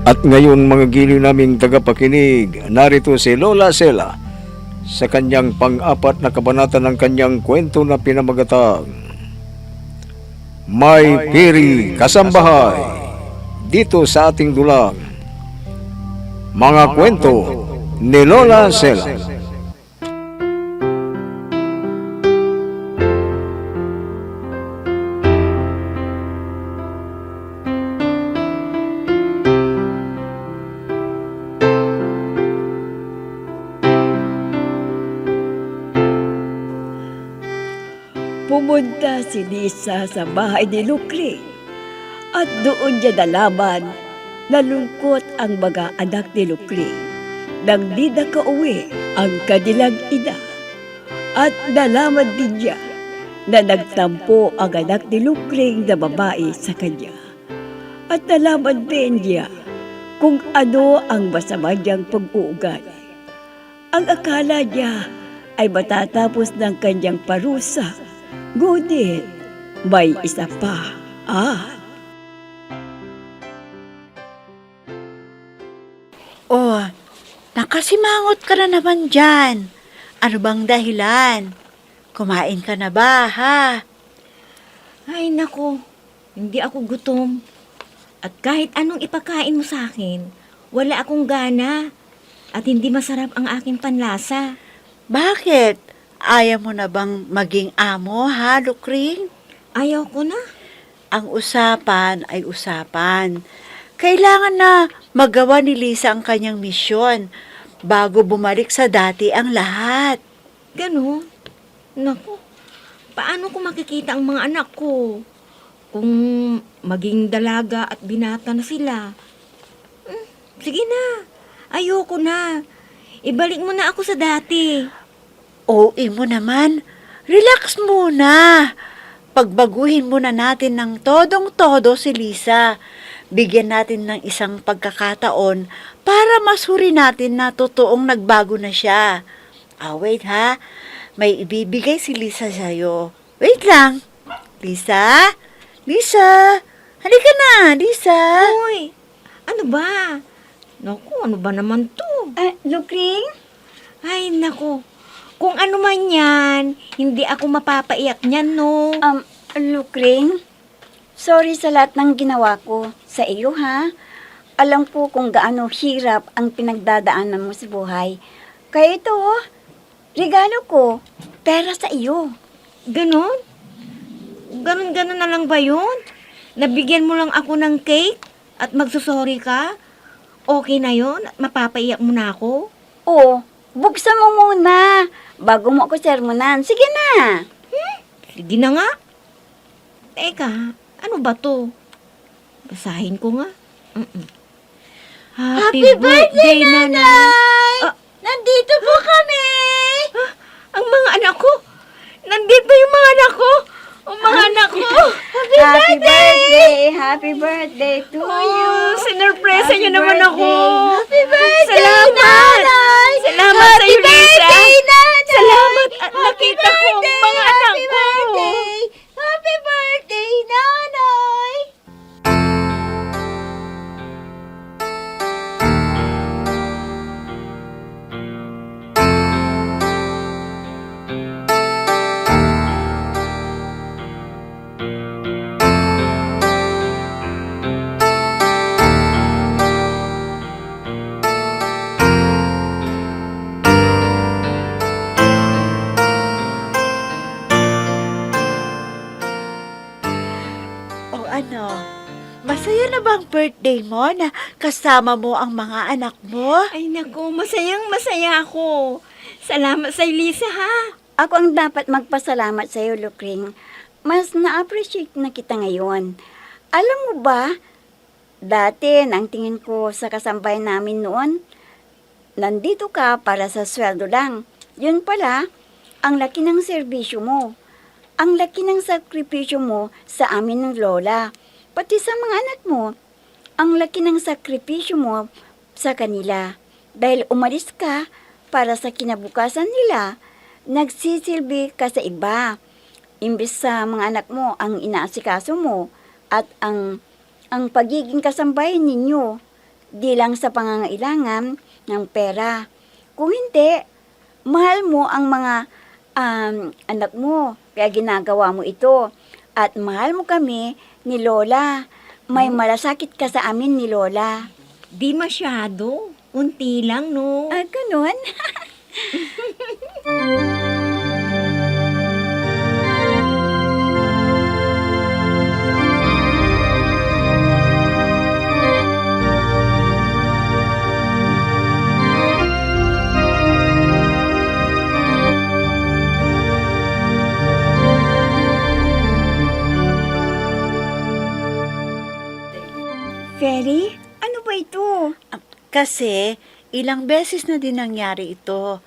At ngayon mga giliw naming tagapakinig, narito si Lola Sela sa kanyang pang-apat na kabanata ng kanyang kwento na pinamagatang May Piri Kasambahay dito sa ating dulang. Mga kwento ni Lola Sela. Pumunta si Lisa sa bahay ni Lukri at doon niya nalaman na lungkot ang mga anak ni Lukri nang di nakauwi ang kanilang ina. At nalaman din niya na nagtampo ang anak ni Lukri na babae sa kanya. At nalaman din niya kung ano ang masama niyang pag-uugali. Ang akala niya ay matatapos ng kanyang parusa. Ngunit, may isa pa. Oh, nakasimangot ka na naman dyan. Ano bang dahilan? Kumain ka na ba, ha? Ay nako, hindi ako gutom. At kahit anong ipakain mo sa akin, wala akong gana. At hindi masarap ang aking panlasa. Bakit? Ayaw mo na bang maging amo, ha, Lukring? Ayaw ko na. Ang usapan ay usapan. Kailangan na magawa ni Lisa ang kanyang misyon bago bumalik sa dati ang lahat. Ganon. Naku, paano ko makikita ang mga anak ko? Kung maging dalaga at binata na sila. Sige na, ayoko na. Ibalik mo na ako sa dati. OA mo naman, relax muna. Pagbaguhin muna natin ng todong-todo si Lisa. Bigyan natin ng isang pagkakataon para masuri natin na totoong nagbago na siya. Wait ha, may ibibigay si Lisa sa'yo. Wait lang. Lisa? Lisa? Halika na, Lisa. Hoy, ano ba? Naku, ano ba naman to? Lukring? Ay, naku. Kung ano man yan, hindi ako mapapaiyak niyan, no? Lukring, sorry sa lahat ng ginawa ko sa iyo, ha? Alam ko kung gaano hirap ang pinagdadaanan mo sa buhay. Kaya ito, regalo ko, pera sa iyo. Ganon? Ganon na lang ba yun? Nabigyan mo lang ako ng cake at magsusorry ka? Okay na yun? At mapapaiyak mo na ako? Oo, buksan mo muna bago mo ako sermonan. Sige na. Sige na nga. Teka, ano ba to? Basahin ko nga. Happy birthday, Nanay! Nandito po kami! Ang mga anak ko! Nandito yung mga anak ko! Ang mga anak ko! Happy birthday! Happy birthday to you! Sinurpresa niyo Happy naman ako! birthday! Happy birthday, Salamat! Nanay! Salamat sa iyo, Lisa! Nanay! Salamat at nakita ko ang mga anak Happy ko! birthday! Happy birthday, Nanay! O ano, masaya na bang birthday mo na kasama mo ang mga anak mo? Ay naku, masayang masaya ako. Salamat sa Lisa, ha? Ako ang dapat magpasalamat sa iyo, Lukring. Mas na-appreciate na kita ngayon. Alam mo ba, dati nang tingin ko sa kasambay namin noon, nandito ka para sa sweldo lang. Yun pala, ang laki ng serbisyo mo. Ang laki ng sakripisyo mo sa amin ng lola. Pati sa mga anak mo. Ang laki ng sakripisyo mo sa kanila. Dahil umalis ka para sa kinabukasan nila, nagsisilbi ka sa iba. Imbes sa mga anak mo ang inaasikaso mo at ang pagiging kasambahay ninyo. di lang sa pangangailangan ng pera. Kung hindi, mahal mo ang mga anak mo, kaya ginagawa mo ito. At mahal mo kami ni Lola. May malasakit ka sa amin ni Lola. Di masyado. Unti lang, no? Ganun? Fairy, ano ba ito? Kasi ilang beses na din nangyari ito.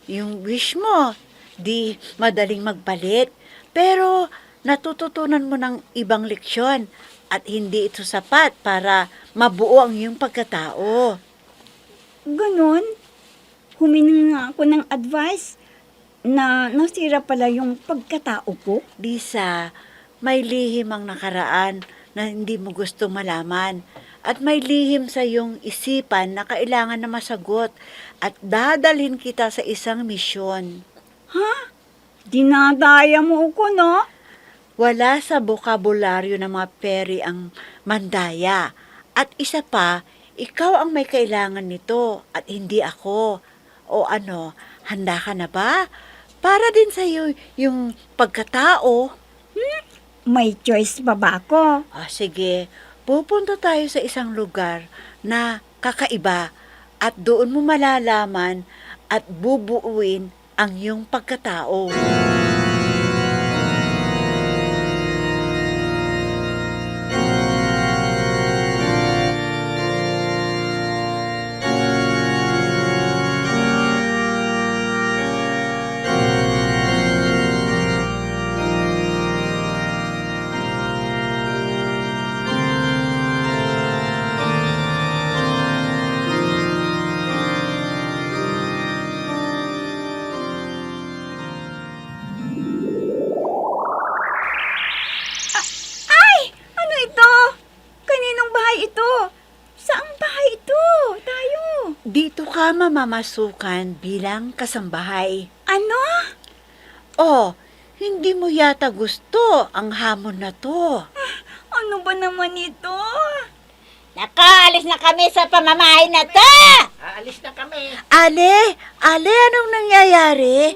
Yung wish mo, di madaling magbalik. Pero natututunan mo ng ibang leksyon at hindi ito sapat para mabuo ang iyong pagkatao. Ganon? Humingi nga ako ng advice na nasira pala yung pagkatao ko. Lisa, may lihim ang nakaraan na hindi mo gusto malaman. At may lihim sa iyong isipan na kailangan na masagot at dadalhin kita sa isang misyon. Dinadaya mo ako, no? Wala sa bokabularyo ng mga peri ang mandaya. At isa pa, ikaw ang may kailangan nito at hindi ako. O ano, handa ka na ba? Para din sa iyo yung pagkatao. May choice pa ba ako? Sige, pupunta tayo sa isang lugar na kakaiba at doon mo malalaman at bubuuin ang iyong pagkatao. Ano ito? Kaninong bahay ito? Saang bahay ito? Tayo. Dito ka mamamasukan bilang kasambahay. Ano? Oh, hindi mo yata gusto ang hamon na to. Ano ba naman ito? Nakaalis na kami sa pamamahay na to! Aalis na kami. Ale, anong nangyayari?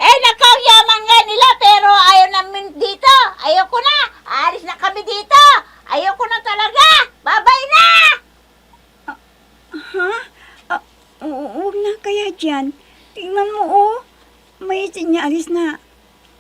Nakaw, yaman nga nila pero ayaw namin dito. Ayoko na. Aalis na kami dito. Ayoko na talaga. Babay na! Huwag na kaya dyan. Tingnan mo, oh. May sinyalis na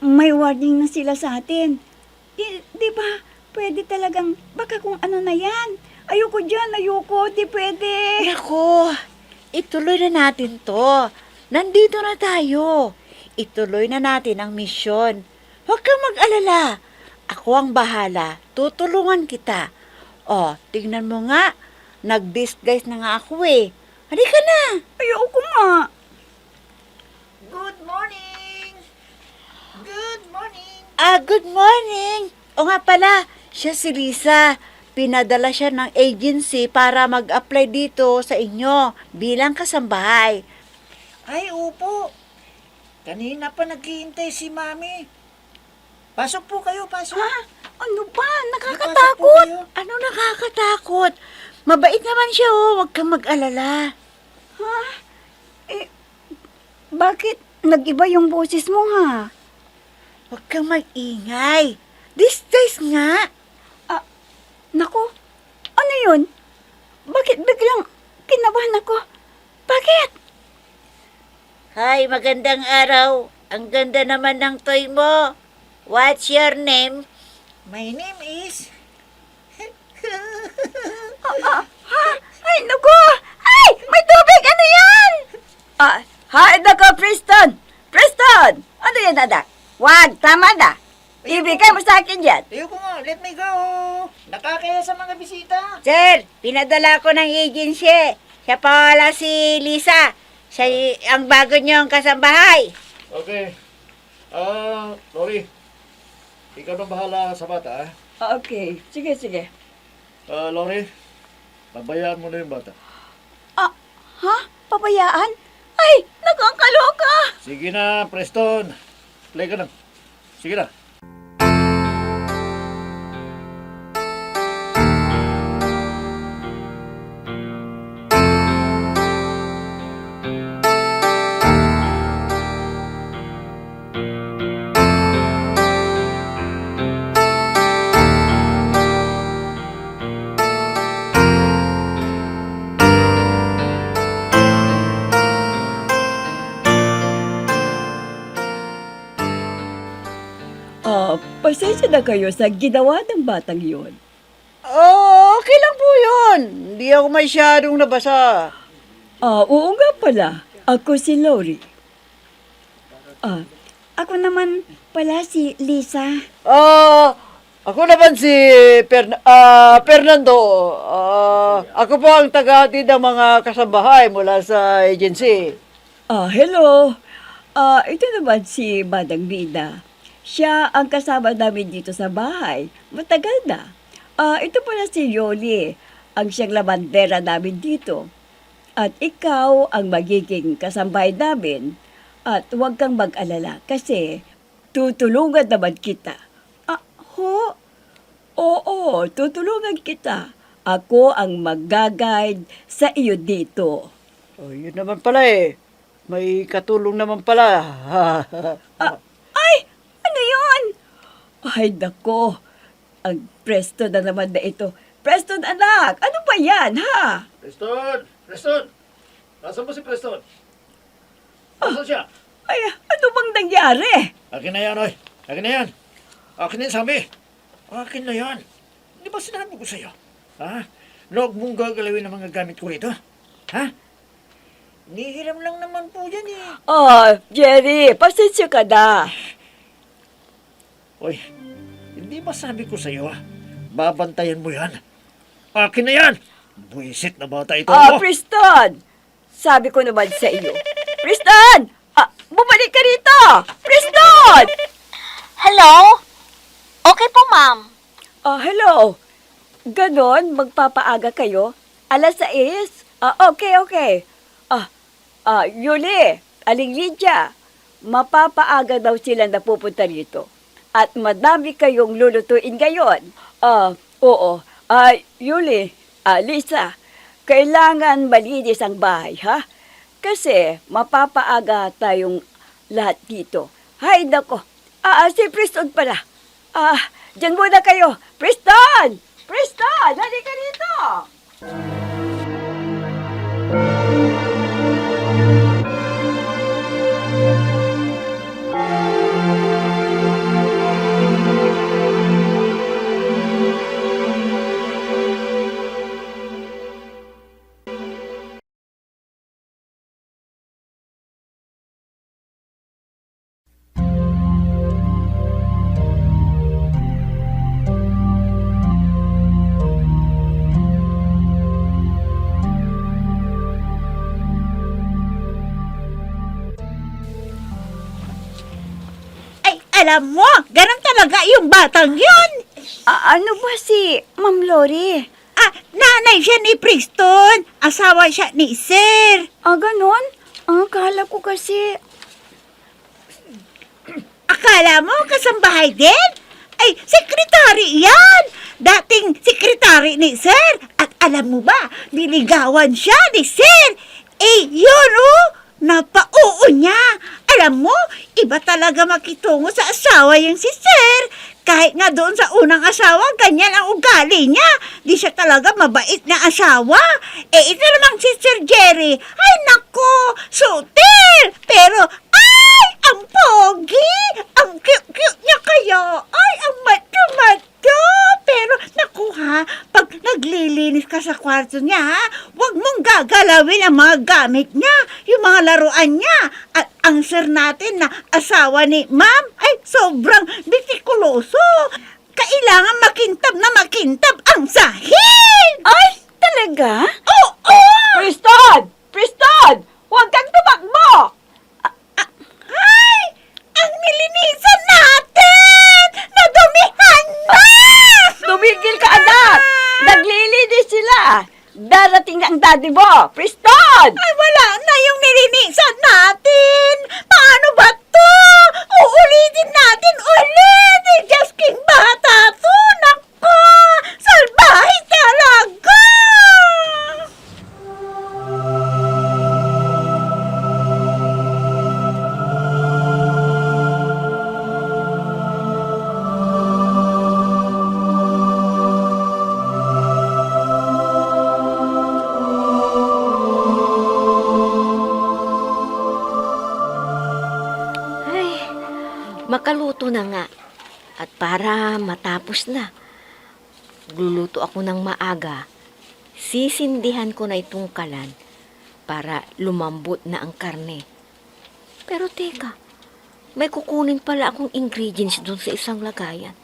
may warning na sila sa atin. Di ba? Pwede talagang, baka kung ano na yan. Ayoko dyan, ayoko. Di pwede. Nako, ituloy na natin to. Nandito na tayo. Ituloy na natin ang misyon. Huwag kang mag-alala. Ako ang bahala. Tutulungan kita. Tingnan mo nga. Nag-disguise na nga ako eh. Halika na. Ayoko nga. Good morning! Good morning! Good morning. O nga pala, siya si Lisa. Pinadala siya ng agency para mag-apply dito sa inyo bilang kasambahay. Ay, upo. Kanina pa naghihintay si Mami. Pasok po kayo, pasok. Ano ba? Pasok Nakakatakot. po kayo. Ano nakakatakot? Mabait naman siya Huwag kang mag-alala. Bakit nag-iba yung boses mo, ha? Huwag kang mag-ingay. Disguise nga. Naku, ano yun? Bakit biglang kinabahan ako? Bakit? Hi, magandang araw. Ang ganda naman ng toy mo. What's your name? My name is... Ay, naku! Ay, may tubig! Ano yan? Hi, nako, Preston! Preston! Ano yan, anak? Wag, tama na. Ibigay mo sa akin yan. Tayo ko nga, let me go. Nakakaya sa mga bisita. Sir, pinadala ko ng agency. Siya pala si Lisa. Siya ang bago niyong kasambahay. Okay. Lori, ikaw na bahala sa bata, Okay, sige. Lori, Pabayaan mo na yung bata. Ah, ha? Pabayaan? Ay, nakakaloka! Sige na, Preston. Play ka na. Sige na. Pasensya na kayo sa ginawa ng batang yun. Oh, okay lang po yun. Hindi ako masyadong nabasa. Oo nga pala. Ako si Lori. Ako naman pala si Lisa. Ako naman si Fernando. Ako po ang tagahatid ng mga kasambahay mula sa agency. Hello. Ito naman si Badang Bida. Siya ang kasama namin dito sa bahay. Matagal na. Ito pala si Yoli, ang siyang labandera namin dito. At ikaw ang magiging kasambay namin. At huwag kang mag-alala kasi tutulungan naman kita. Oo, tutulungan kita. Ako ang mag-guide sa iyo dito. Oh, yun naman pala eh. May katulong naman pala. Ay! Ano yun? Ay, nako. Ang Preston na naman na ito. Preston, anak! Ano ba yan, ha? Preston! Preston! Nasaan mo si Preston? Nasaan siya? Ay, ano bang nangyari? Akin na yan, oy. Akin na yan. Akin na yan, sabi. Akin na yan. Di ba sinabi ko sa'yo? Ha? Huwag mong gagalawin ang mga gamit ko rito. Ha? Nihiram lang naman po yan eh. Jerry, pasensya ka na. Oy, hindi ba sabi ko sa'yo, babantayan mo yan? Akin na yan! Buisit na bata ito. Preston! Sabi ko naman sa iyo. Preston! Bumalik ka rito! Preston! Hello? Okay po, ma'am. Hello. Ganon, magpapaaga kayo? Alas 6? Okay. Yuli, Aling Lydia, mapapaaga daw sila na pupunta rito. At madami kayong lulutuin ngayon. Oo. Yuli, Lisa, kailangan malinis ang bahay, ha? Kasi mapapaaga tayong lahat dito. Hay, nako. Si Preston pala. Diyan muna kayo. Preston! Preston! Halika rito! Ay, alam mo, ganun talaga yung batang yun. Ano ba si Ma'am Lori? Nanay siya ni Preston. Asawa siya ni Sir. Ganon? Akala ko kasi... Akala mo kasambahay din? Ay, sekretary yan! Dating sekretary ni Sir. At alam mo ba, niligawan siya ni Sir. Yun napauo niya. Alam mo, iba talaga makitungo sa asawa yung si Sir. Kahit nga doon sa unang asawa, ganyan ang ugali niya. Di siya talaga mabait na asawa. Ito namang si Sir Jerry. Ay, nako, sutil! Pero, ay, ang pogi! Ang cute-cute niya kaya. Ay, ang macho-macho! Pero, naku ha, pag naglilinis ka sa kwarto niya, huwag mong gagalawin ang mga gamit niya, yung mga laruan niya. At ang sir natin na asawa ni Ma'am, ay sobrang bitikuloso. Kailangan makintab na makintab ang sahig! Ay, talaga? Oo! Preston! Preston! Huwag kang tumakbo! Ay! Ang nilinisan natin! Nadumihan na! Tumigil ka, anak! Naglilinis sila! ang daddy mo, Preston! Ay, wala na yung nilinisan natin. Paano ba to? Uulitin natin ulit. Eh, just king bata to. Nako, salbahe talaga. Ay, makaluto na nga. At para matapos na, luluto ako ng maaga. Sisindihan ko na itong kalan para lumambot na ang karne. Pero teka, may kukunin pala akong ingredients doon sa isang lagayan.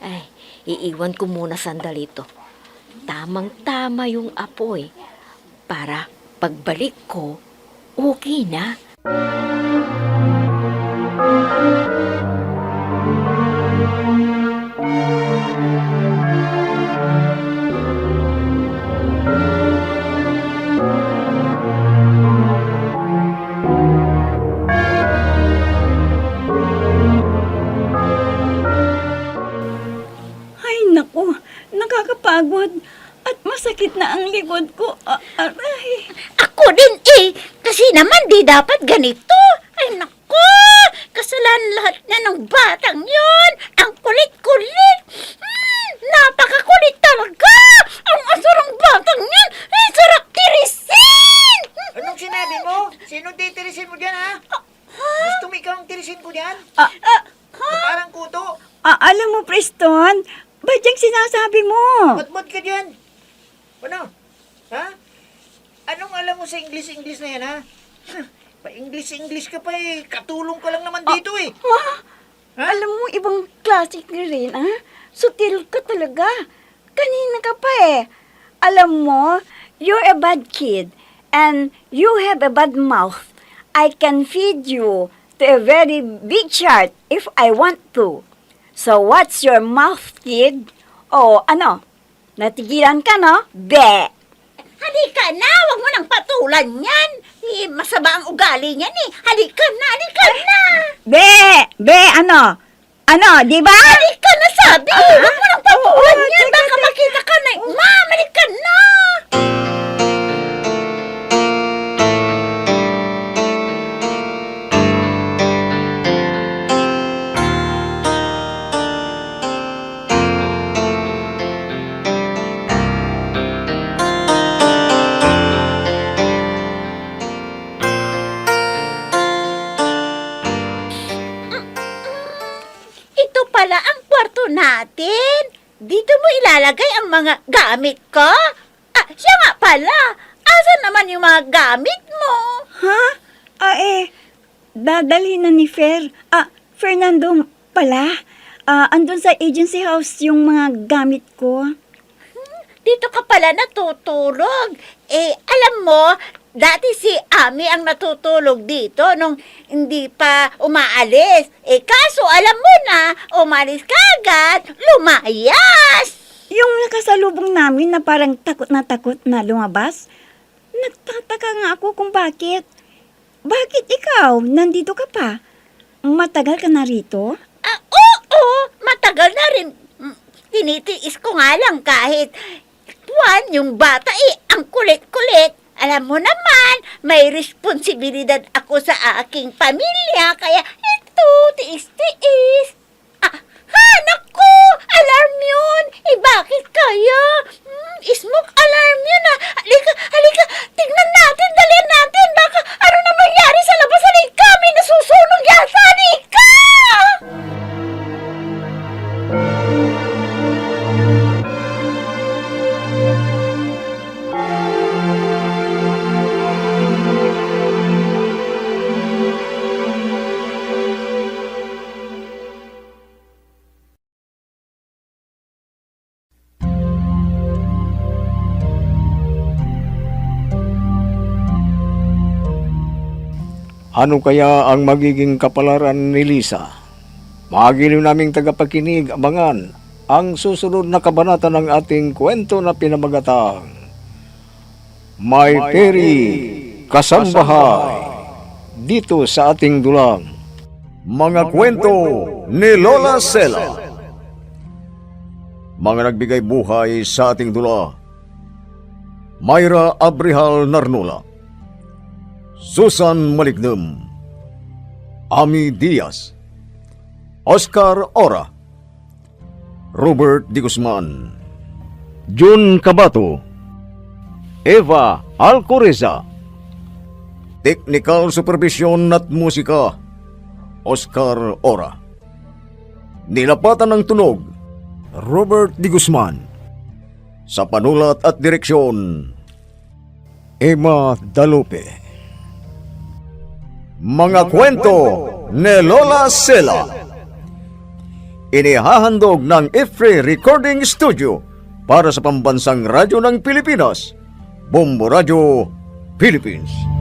Ay, iiwan ko muna sandali ito. Tamang-tama yung apoy para pagbalik ko, okay na. Ay, naku, nakakapagod. At masakit na ang likod ko. Aray. Ako din eh. Kasi naman di dapat ganito. Ay nako, kasalanan lahat na ng batang yon. Ang kulit-kulit. Napakakulit talaga. Ang asurang batang yan. Ay, sarap tirisin. Anong sinabi mo? Sino titirisin mo dyan, ha? Gusto mo ikaw ang tirisin ko dyan? Parang kuto. Alam mo, Preston, ba't yung sinasabi mo? Ba't ka dyan? Ano? Ha? Anong alam mo sa English na yan, ha? Pa-English ka pa eh. Katulong ka lang naman dito eh. Ha? Alam mo, ibang klase ka rin, ah? Sutil ka talaga. Kanina ka pa eh. Alam mo, you're a bad kid and you have a bad mouth. I can feed you to a very big shark if I want to. So what's your mouth, kid? Oh, ano? Natigilan ka, no? Be! Halika na, wag mo nang patulan yan. Eh, masaba ang ugali niyan eh. Halika na. Be, ano? Ano, di ba? Halika na sabi. Wag mo nang patulan yan. Baka makita ka na. Ma'am, halika na. Ito pala ang kwarto natin. Dito mo ilalagay ang mga gamit ko? Siya nga pala. Asan naman yung mga gamit mo? Ha? Dadalhin na ni Fernando pala. Andun sa agency house yung mga gamit ko. Dito ka pala natutulog. Alam mo, dati si Ami ang natutulog dito nung hindi pa umaalis. Kaso alam mo na, umalis ka agad, lumayas. Yung nakasalubong namin na parang takot na lumabas, nagtataka nga ako kung bakit. Bakit ikaw? Nandito ka pa? Matagal ka na rito? Oo, matagal na rin. Tinitiis ko nga lang kahit buwan yung bata ang kulit-kulit. Alam mo naman, may responsibilidad ako sa aking pamilya, kaya ito, tiis-tiis. Naku! Alarm yun! Bakit kaya? Smoke alarm yun Halika, tignan natin, dalian natin. Baka ano na mangyari sa labas? Halika, may nasusunog yata. Halika! Ano kaya ang magiging kapalaran ni Lisa? Magiliw naming tagapakinig, abangan ang susunod na kabanata ng ating kwento na pinamagatang May peri kasambahay dito sa ating dulang. Mga kwento ni Lola Sela. Mga nagbigay buhay sa ating dula. Myra Abrihal Narnula, Susan Malignem, Ami Diaz, Oscar Ora, Robert Di Guzman, Jun Cabato, Eva Alcoreza. Technical Supervision at Musika, Oscar Ora. Nilapatan ng tunog, Robert Di Guzman. Sa panulat at direksyon, Emma Dalupe. Mga kwento ni Lola Sela. Inihahandog ng IFRE Recording Studio para sa pambansang radyo ng Pilipinas, Bombo Radio, Philippines.